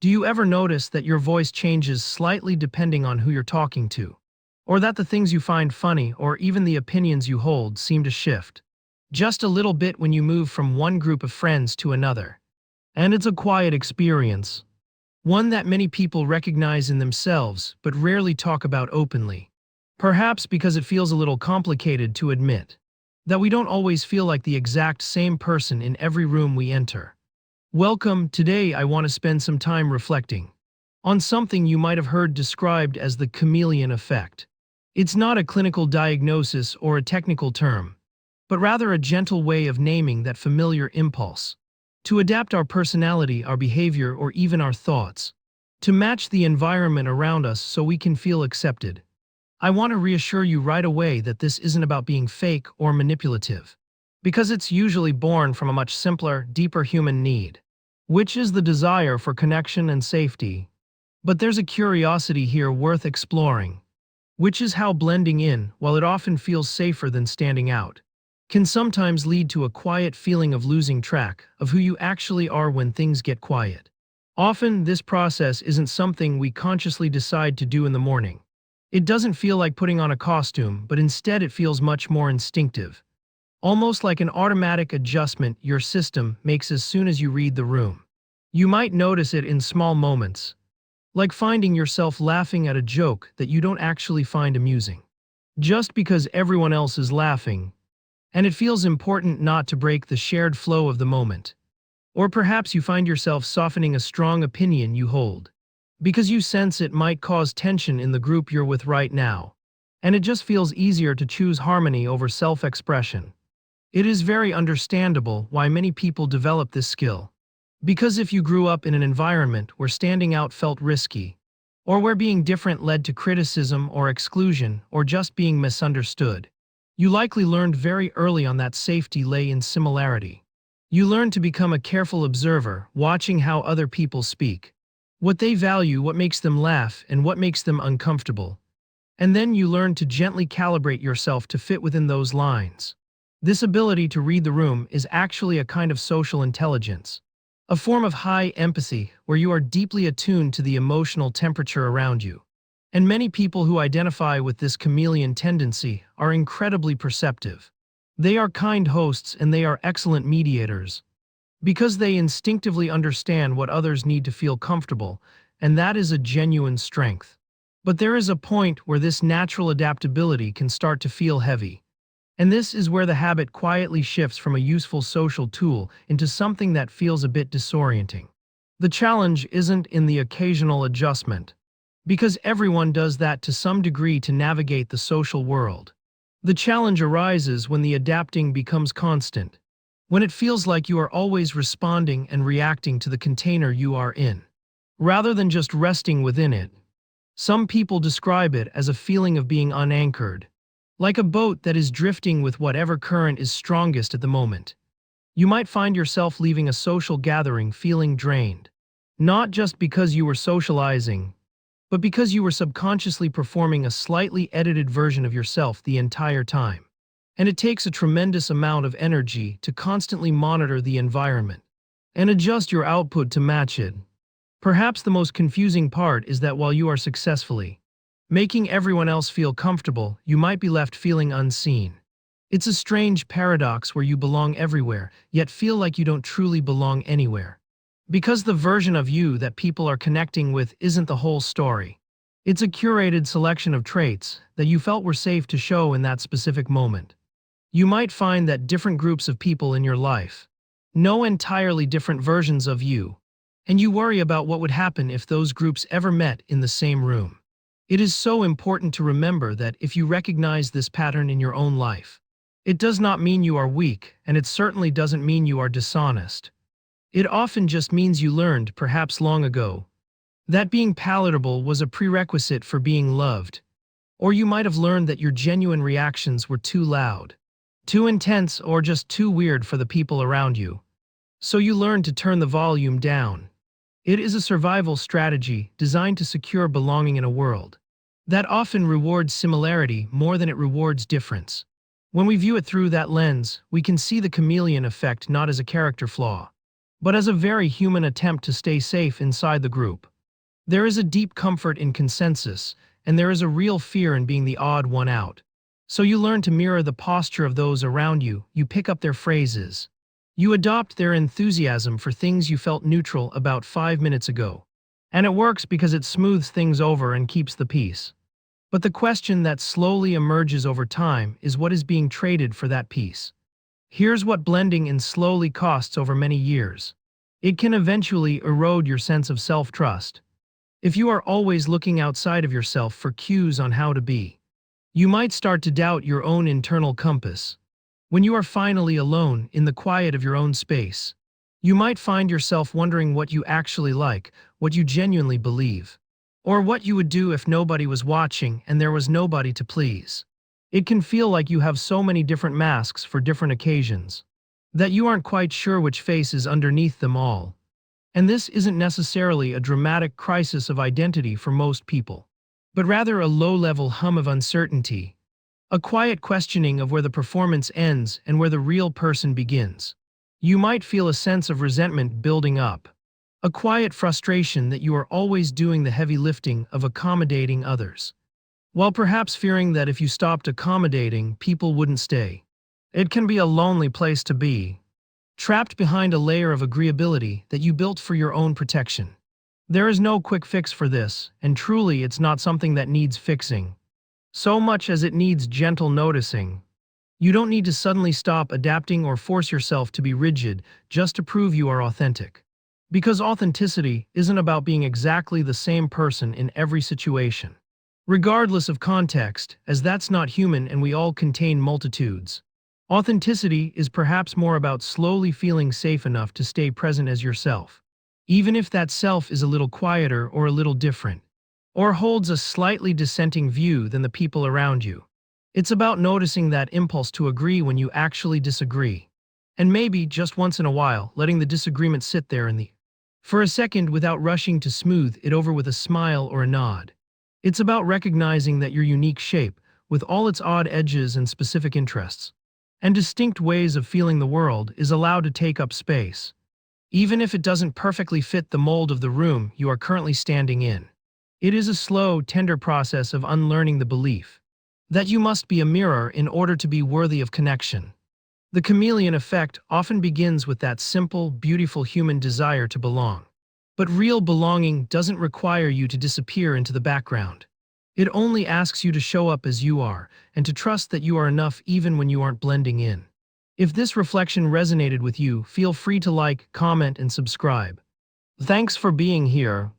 Do you ever notice that your voice changes slightly depending on who you're talking to? Or that the things you find funny or even the opinions you hold seem to shift? Just a little bit when you move from one group of friends to another. And it's a quiet experience, one that many people recognize in themselves but rarely talk about openly. Perhaps because it feels a little complicated to admit that we don't always feel like the exact same person in every room we enter. Welcome. Today I want to spend some time reflecting on something you might have heard described as the chameleon effect. It's not a clinical diagnosis or a technical term, but rather a gentle way of naming that familiar impulse to adapt our personality, our behavior, or even our thoughts to match the environment around us so we can feel accepted. I want to reassure you right away that this isn't about being fake or manipulative, because it's usually born from a much simpler, deeper human need, which is the desire for connection and safety. But there's a curiosity here worth exploring, which is how blending in, while it often feels safer than standing out, can sometimes lead to a quiet feeling of losing track of who you actually are when things get quiet. Often, this process isn't something we consciously decide to do in the morning. It doesn't feel like putting on a costume, but instead it feels much more instinctive. Almost like an automatic adjustment your system makes as soon as you read the room. You might notice it in small moments, like finding yourself laughing at a joke that you don't actually find amusing, just because everyone else is laughing, and it feels important not to break the shared flow of the moment. Or perhaps you find yourself softening a strong opinion you hold, because you sense it might cause tension in the group you're with right now, and it just feels easier to choose harmony over self-expression. It is very understandable why many people develop this skill. Because if you grew up in an environment where standing out felt risky, or where being different led to criticism or exclusion or just being misunderstood, you likely learned very early on that safety lay in similarity. You learned to become a careful observer, watching how other people speak, what they value, what makes them laugh, and what makes them uncomfortable. And then you learn to gently calibrate yourself to fit within those lines. This ability to read the room is actually a kind of social intelligence, a form of high empathy where you are deeply attuned to the emotional temperature around you. And many people who identify with this chameleon tendency are incredibly perceptive. They are kind hosts and they are excellent mediators, because they instinctively understand what others need to feel comfortable, and that is a genuine strength. But there is a point where this natural adaptability can start to feel heavy. And this is where the habit quietly shifts from a useful social tool into something that feels a bit disorienting. The challenge isn't in the occasional adjustment, because everyone does that to some degree to navigate the social world. The challenge arises when the adapting becomes constant, when it feels like you are always responding and reacting to the container you are in, rather than just resting within it. Some people describe it as a feeling of being unanchored, like a boat that is drifting with whatever current is strongest at the moment. You might find yourself leaving a social gathering feeling drained, not just because you were socializing, but because you were subconsciously performing a slightly edited version of yourself the entire time. And it takes a tremendous amount of energy to constantly monitor the environment and adjust your output to match it. Perhaps the most confusing part is that while you are successfully making everyone else feel comfortable, you might be left feeling unseen. It's a strange paradox where you belong everywhere, yet feel like you don't truly belong anywhere. Because the version of you that people are connecting with isn't the whole story. It's a curated selection of traits that you felt were safe to show in that specific moment. You might find that different groups of people in your life know entirely different versions of you, and you worry about what would happen if those groups ever met in the same room. It is so important to remember that if you recognize this pattern in your own life, it does not mean you are weak, and it certainly doesn't mean you are dishonest. It often just means you learned, perhaps long ago, that being palatable was a prerequisite for being loved. Or you might have learned that your genuine reactions were too loud, too intense, or just too weird for the people around you. So you learned to turn the volume down. It is a survival strategy designed to secure belonging in a world that often rewards similarity more than it rewards difference. When we view it through that lens, we can see the chameleon effect not as a character flaw, but as a very human attempt to stay safe inside the group. There is a deep comfort in consensus, and there is a real fear in being the odd one out. So you learn to mirror the posture of those around you, you pick up their phrases. You adopt their enthusiasm for things you felt neutral about 5 minutes ago. And it works because it smooths things over and keeps the peace. But the question that slowly emerges over time is what is being traded for that peace. Here's what blending in slowly costs over many years. It can eventually erode your sense of self-trust. If you are always looking outside of yourself for cues on how to be, you might start to doubt your own internal compass. When you are finally alone in the quiet of your own space, you might find yourself wondering what you actually like, what you genuinely believe, or what you would do if nobody was watching and there was nobody to please. It can feel like you have so many different masks for different occasions that you aren't quite sure which face is underneath them all. And this isn't necessarily a dramatic crisis of identity for most people, but rather a low-level hum of uncertainty, a quiet questioning of where the performance ends and where the real person begins. You might feel a sense of resentment building up, a quiet frustration that you are always doing the heavy lifting of accommodating others, while perhaps fearing that if you stopped accommodating, people wouldn't stay. It can be a lonely place to be, trapped behind a layer of agreeability that you built for your own protection. There is no quick fix for this, and truly it's not something that needs fixing, so much as it needs gentle noticing. You don't need to suddenly stop adapting or force yourself to be rigid just to prove you are authentic. Because authenticity isn't about being exactly the same person in every situation, regardless of context, as that's not human and we all contain multitudes. Authenticity is perhaps more about slowly feeling safe enough to stay present as yourself, even if that self is a little quieter or a little different, or holds a slightly dissenting view than the people around you. It's about noticing that impulse to agree when you actually disagree, and maybe, just once in a while, letting the disagreement sit there for a second without rushing to smooth it over with a smile or a nod. It's about recognizing that your unique shape, with all its odd edges and specific interests, and distinct ways of feeling the world, is allowed to take up space, even if it doesn't perfectly fit the mold of the room you are currently standing in. It is a slow, tender process of unlearning the belief that you must be a mirror in order to be worthy of connection. The chameleon effect often begins with that simple, beautiful human desire to belong. But real belonging doesn't require you to disappear into the background. It only asks you to show up as you are, and to trust that you are enough even when you aren't blending in. If this reflection resonated with you, feel free to like, comment, and subscribe. Thanks for being here.